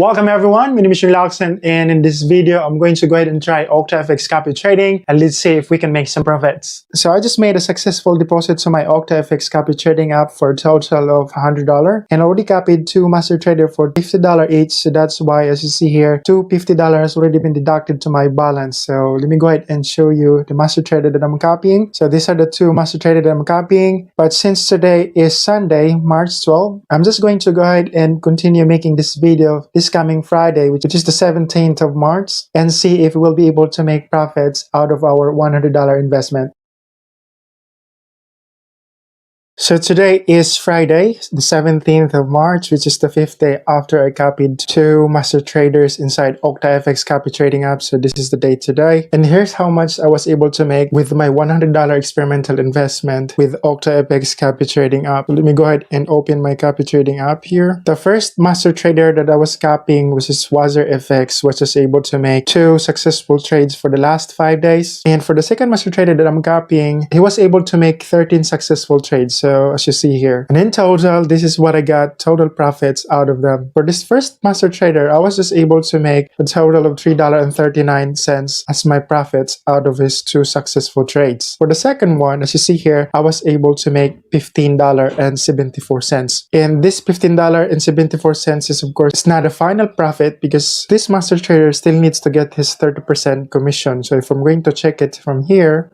Welcome everyone, my name is Relaxant, and in this video I'm going to go ahead and try OctaFx copy trading and let's see if we can make some profits. So I just made a successful deposit to my OctaFx copy trading app for a total of $100 and already copied two master trader for $50 each. So that's why, as you see here, two $50 has already been deducted to my balance. So let me go ahead and show you the master trader that I'm copying. So these are the two master trader that I'm copying, but since today is Sunday, March 12, I'm just going to go ahead and continue making this video this coming Friday, which is the 17th of March, and see if we'll be able to make profits out of our $100 investment. So today is Friday, the 17th of March, which is the 5th day after I copied two master traders inside OctaFx copy trading app. So this is the day today. And here's how much I was able to make with my $100 experimental investment with OctaFx copy trading app. Let me go ahead and open my copy trading app here. The first master trader that I was copying, which is OctaFx, was just able to make two successful trades for the last 5 days. And for the second master trader that I'm copying, he was able to make 13 successful trades. So as you see here, and in total, this is what I got total profits out of them. For this first master trader, I was just able to make a total of $3.39 as my profits out of his two successful trades. For the second one, as you see here, I was able to make $15.74. And this $15.74 is, of course, not a final profit because this master trader still needs to get his 30% commission. So if I'm going to check it from here,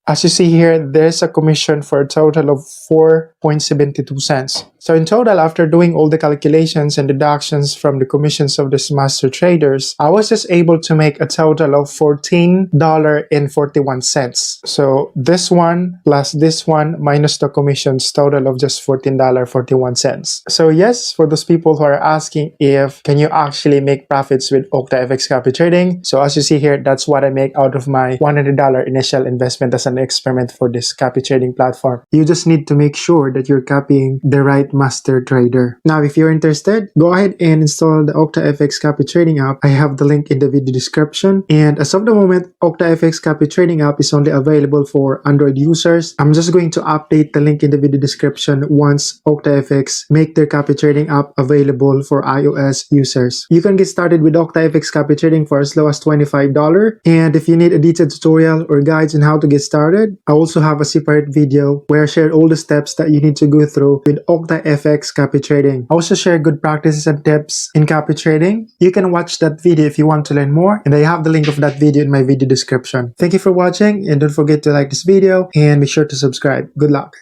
as you see here, there's a commission for a total of 4.72 cents. So in total, after doing all the calculations and deductions from the commissions of these master traders, I was just able to make a total of $14.41. So this one plus this one minus the commissions, total of just $14.41. So yes, for those people who are asking if can you actually make profits with OctaFx copy trading, so as you see here, that's what I make out of my $100 initial investment as an experiment for this copy trading platform. You just need to make sure that you're copying the right master trader. Now, if you're interested, go ahead and install the OctaFx copy trading app. I have the link in the video description. And as of the moment, OctaFx copy trading app is only available for Android users. I'm just going to update the link in the video description once OctaFx make their copy trading app available for iOS users. You can get started with OctaFx copy trading for as low as $25. And if you need a detailed tutorial or guides on how to get started, I also have a separate video where I shared all the steps that you need to go through with OctaFx copy trading. I also share good practices and tips in copy trading. You can watch that video if you want to learn more, and I have the link of that video in my video description. Thank you for watching, and don't forget to like this video and make sure to subscribe. Good luck.